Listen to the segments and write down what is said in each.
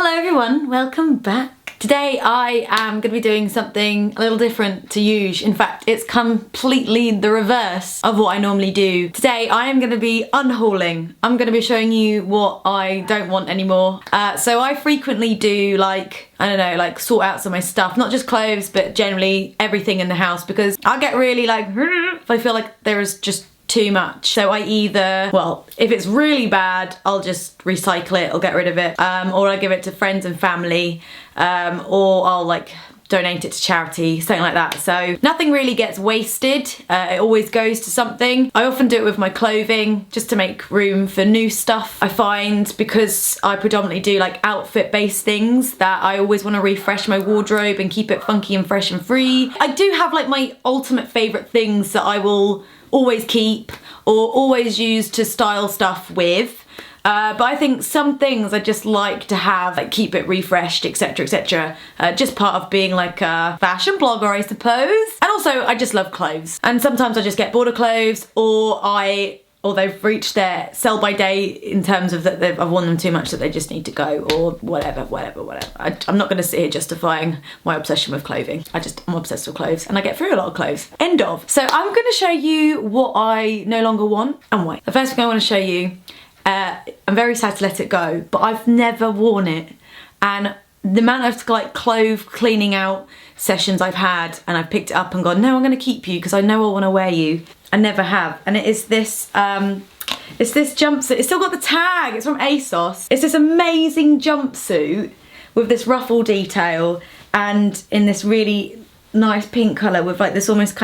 Hello everyone, welcome back. Today I am going to be doing something a little different to usual. In fact, it's completely the reverse of what I normally do. Today I am going to be unhauling. I'm going to be showing you what I don't want anymore. So I frequently do sort out some of my stuff, not just clothes, but generally everything in the house, because I get really if I feel like there is just too much. So I either, if it's really bad, I'll just recycle it or get rid of it, or I give it to friends and family, or I'll donate it to charity, something like that. So nothing really gets wasted. It always goes to something. I often do it with my clothing just to make room for new stuff. I find, because I predominantly do outfit based things, that I always want to refresh my wardrobe and keep it funky and fresh and free. I do have my ultimate favorite things that I will always keep or always use to style stuff with. But I think some things I just like to have, keep it refreshed, etc, etc. Just part of being a fashion blogger, I suppose. And also I just love clothes. And sometimes I just get bored of clothes, or they've reached their sell by date in terms of that I've worn them too much that they just need to go, or whatever. I'm not going to sit here justifying my obsession with clothing. I'm obsessed with clothes and I get through a lot of clothes. End of. So I'm going to show you what I no longer want and why. The first thing I want to show you, I'm very sad to let it go, but I've never worn it. And the amount of clothes cleaning out sessions I've had, and I've picked it up and gone, no, I'm going to keep you because I know I want to wear you. I never have. And it is this, it's this jumpsuit. It's still got the tag. It's from ASOS. It's this amazing jumpsuit with this ruffle detail and in this really nice pink colour with this almost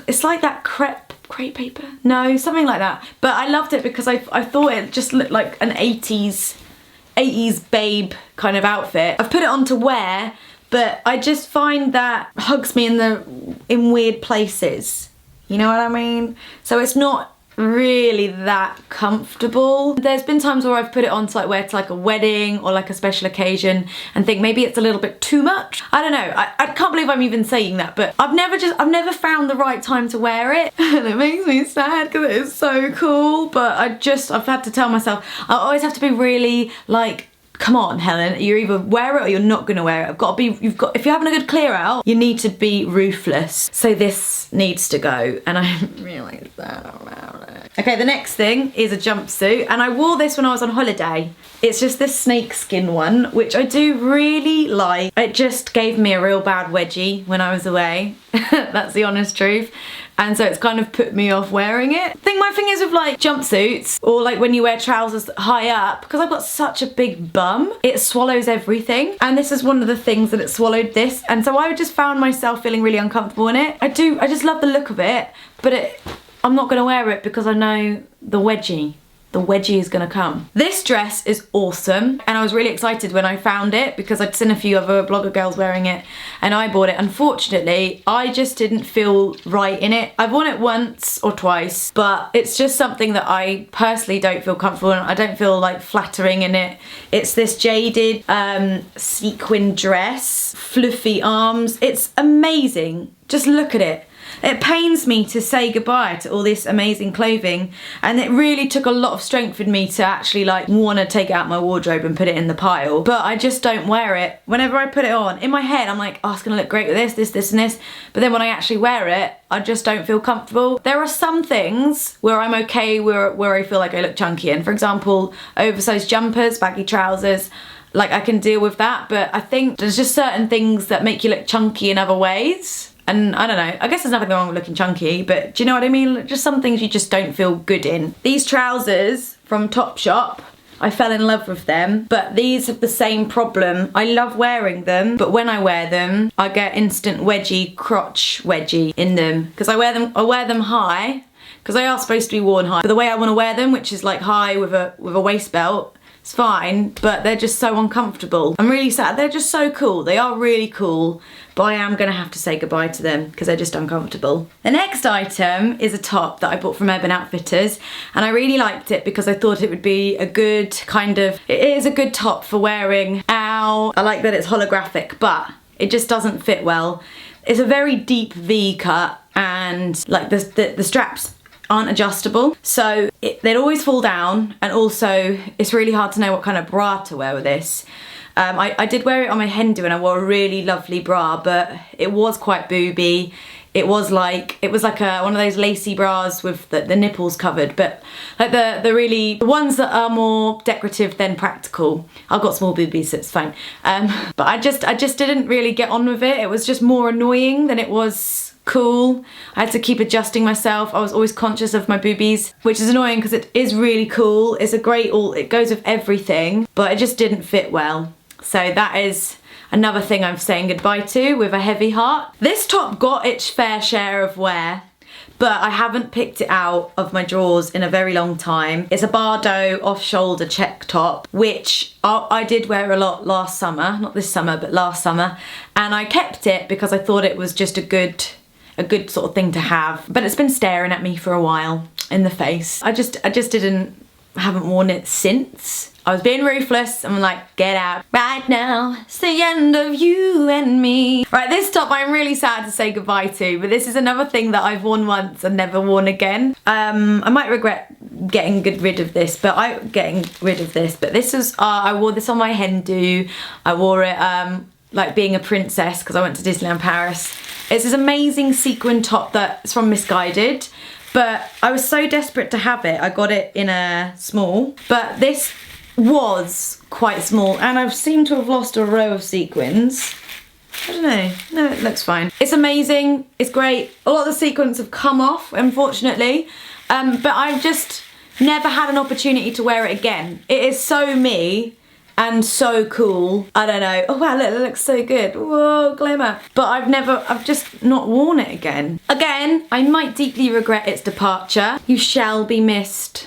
it's like that crepe paper? No, something like that. But I loved it because I thought it just looked like an 80s babe kind of outfit. I've put it on to wear, but I just find that hugs me in weird places. You know what I mean? So it's not really that comfortable. There's been times where I've put it on to wear to a wedding or a special occasion and think maybe it's a little bit too much. I don't know. I can't believe I'm even saying that, but I've never found the right time to wear it. And it makes me sad because it is so cool, but I've had to tell myself I always have to be really come on, Helen, you either wear it or you're not gonna wear it. If you're having a good clear out, you need to be ruthless. So this needs to go, and I realised that about it. Okay, the next thing is a jumpsuit, and I wore this when I was on holiday. It's just this snakeskin one, which I do really like. It just gave me a real bad wedgie when I was away. That's the honest truth. And so it's kind of put me off wearing it. My thing is with jumpsuits, or when you wear trousers high up, because I've got such a big bum, it swallows everything. And this is one of the things that it swallowed this. And so I just found myself feeling really uncomfortable in it. I just love the look of it, but I'm not gonna wear it because I know the wedgie is gonna come. This dress is awesome, and I was really excited when I found it because I'd seen a few other blogger girls wearing it and I bought it. Unfortunately, I just didn't feel right in it. I've worn it once or twice, but it's just something that I personally don't feel comfortable in. I don't feel flattering in it. It's this jaded sequin dress, fluffy arms. It's amazing. Just look at it. It pains me to say goodbye to all this amazing clothing, and it really took a lot of strength in me to actually want to take it out my wardrobe and put it in the pile, but I just don't wear it. Whenever I put it on, in my head I'm oh, it's gonna look great with this and this, but then when I actually wear it, I just don't feel comfortable. There are some things where I'm okay, where I feel like I look chunky in. For example, oversized jumpers, baggy trousers, I can deal with that, but I think there's just certain things that make you look chunky in other ways. And I don't know, I guess there's nothing wrong with looking chunky, but do you know what I mean? Just some things you just don't feel good in. These trousers from Topshop, I fell in love with them, but these have the same problem. I love wearing them, but when I wear them, I get instant crotch wedgie in them. Because I wear them high, because they are supposed to be worn high. But the way I want to wear them, which is high with a waist belt, it's fine, but they're just so uncomfortable. I'm really sad. They're just so cool. They are really cool, but I am gonna have to say goodbye to them because they're just uncomfortable. The next item is a top that I bought from Urban Outfitters, and I really liked it because I thought it would be a good it is a good top for wearing out. I like that it's holographic, but it just doesn't fit well. It's a very deep V cut, and the straps aren't adjustable, so they'd always fall down, and also it's really hard to know what kind of bra to wear with this. I did wear it on my hen do and I wore a really lovely bra, but it was quite booby. It was like one of those lacy bras with the nipples covered, but like the ones that are more decorative than practical. I've got small boobies, so it's fine. But I just didn't really get on with it. It was just more annoying than it was cool. I had to keep adjusting myself. I was always conscious of my boobies, which is annoying because it is really cool. It's a great it goes with everything, but it just didn't fit well. So that is another thing I'm saying goodbye to with a heavy heart. This top got its fair share of wear, but I haven't picked it out of my drawers in a very long time. It's a Bardo off-shoulder check top, which I did wear a lot last summer, not this summer, but last summer, and I kept it because I thought it was just a good sort of thing to have. But it's been staring at me for a while in the face. I just haven't worn it since. I was being ruthless. I'm like, get out right now. It's the end of you and me. Right, this top I'm really sad to say goodbye to, but this is another thing that I've worn once and never worn again. I might regret getting rid of this, but this was, I wore this on my hen do. I wore it like being a princess because I went to Disneyland Paris. It's this amazing sequin top that's from Misguided, but I was so desperate to have it. I got it in a small, but this was quite small, and I've seemed to have lost a row of sequins. I don't know. No, it looks fine. It's amazing. It's great. A lot of the sequins have come off, unfortunately, but I've just never had an opportunity to wear it again. It is so me and so cool. I don't know. Oh wow, look, it looks so good. Whoa, glamour. But I've just not worn it again. Again, I might deeply regret its departure. You shall be missed.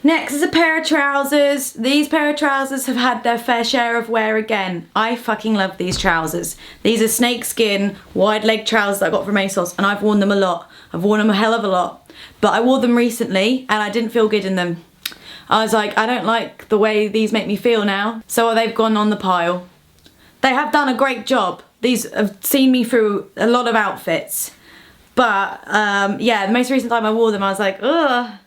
Next is a pair of trousers. These pair of trousers have had their fair share of wear again. I fucking love these trousers. These are snakeskin, wide leg trousers that I got from ASOS, and I've worn them a lot. I've worn them a hell of a lot. But I wore them recently and I didn't feel good in them. I was like, I don't like the way these make me feel now. So they've gone on the pile. They have done a great job. These have seen me through a lot of outfits. But yeah, the most recent time I wore them, I was like, ugh.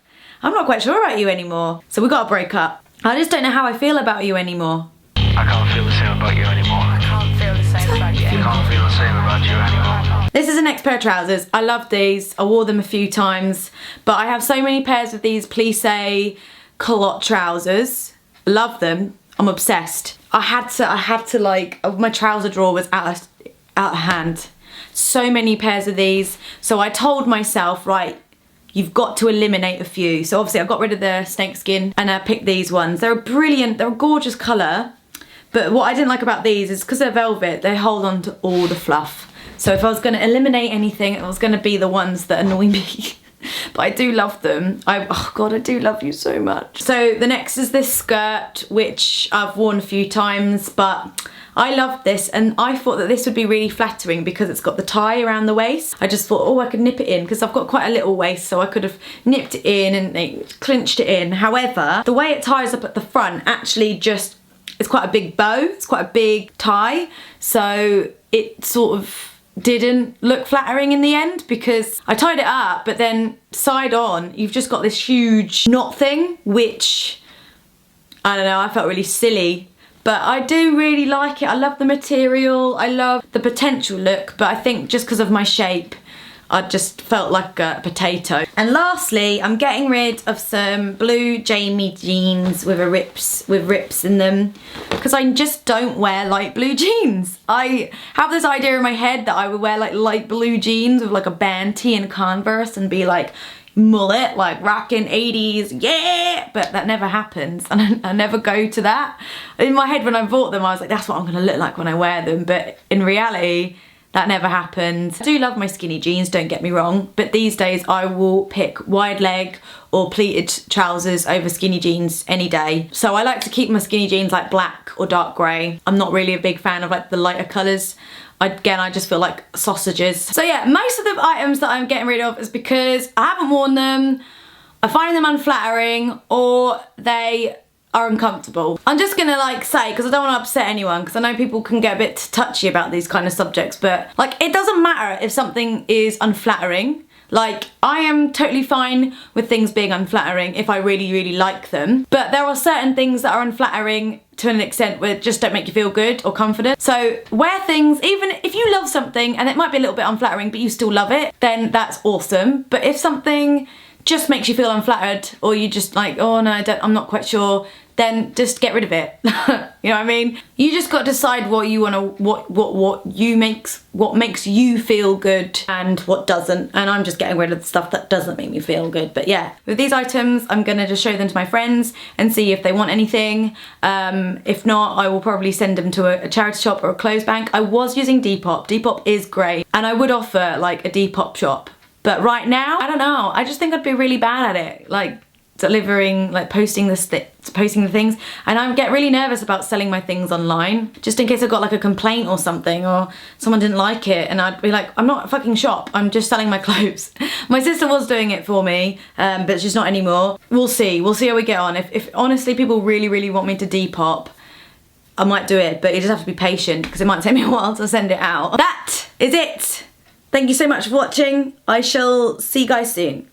I'm not quite sure about you anymore. So we got to break up. I just don't know how I feel about you anymore. I can't feel the same about you anymore. I can't feel the same about you anymore. I can't feel the same about you anymore. This is the next pair of trousers. I love these. I wore them a few times, but I have so many pairs of these plissé culotte trousers. Love them. I'm obsessed. I had to like, my trouser drawer was out of hand. So many pairs of these. So I told myself, right, you've got to eliminate a few. So obviously I got rid of the snakeskin and I picked these ones. They're brilliant, they're a gorgeous colour. But what I didn't like about these is because they're velvet, they hold on to all the fluff. So if I was going to eliminate anything, it was going to be the ones that annoy me. But I do love them. Oh God, I do love you so much. So the next is this skirt, which I've worn a few times, but I love this, and I thought that this would be really flattering because it's got the tie around the waist. I just thought, oh, I could nip it in because I've got quite a little waist, so I could have nipped it in and clinched it in. However, the way it ties up at the front actually just, it's quite a big bow, it's quite a big tie, so it sort of didn't look flattering in the end because I tied it up, but then side on, you've just got this huge knot thing, which, I don't know, I felt really silly. But I do really like it. I love the material. I love the potential look, but I think just because of my shape, I just felt like a potato. And lastly, I'm getting rid of some blue Jamie jeans with rips in them because I just don't wear light blue jeans. I have this idea in my head that I would wear like light blue jeans with like a band tee and Converse and be like mullet, like rocking 80s, yeah, but that never happens, and I never go to that. In my head when I bought them, I was like, that's what I'm gonna look like when I wear them, but in reality, that never happened. I do love my skinny jeans, don't get me wrong, but these days I will pick wide leg or pleated trousers over skinny jeans any day. So I like to keep my skinny jeans like black or dark grey. I'm not really a big fan of like the lighter colours. Again, I just feel like sausages. So yeah, most of the items that I'm getting rid of is because I haven't worn them, I find them unflattering, or they are uncomfortable. I'm just gonna like say, because I don't want to upset anyone, because I know people can get a bit touchy about these kind of subjects, but like it doesn't matter if something is unflattering. Like, I am totally fine with things being unflattering if I really, really like them. But there are certain things that are unflattering to an extent where just don't make you feel good or confident. So wear things, even if you love something and it might be a little bit unflattering, but you still love it, then that's awesome. But if something just makes you feel unflattered, or you just like, oh no, I'm not quite sure, then just get rid of it. You know what I mean? You just got to decide what you want to, what makes you feel good and what doesn't. And I'm just getting rid of the stuff that doesn't make me feel good. But yeah, with these items, I'm gonna just show them to my friends and see if they want anything. If not, I will probably send them to a charity shop or a clothes bank. I was using Depop. Depop is great, and I would offer like a Depop shop. But right now, I don't know. I just think I'd be really bad at it. Like, delivering, like posting the things, and I get really nervous about selling my things online just in case I got like a complaint or something, or someone didn't like it, and I'd be like, I'm not a fucking shop, I'm just selling my clothes. My sister was doing it for me, but she's not anymore. We'll see how we get on. If honestly people really want me to Depop, I might do it, but you just have to be patient because it might take me a while to send it out. That is it. Thank you so much for watching. I shall see you guys soon.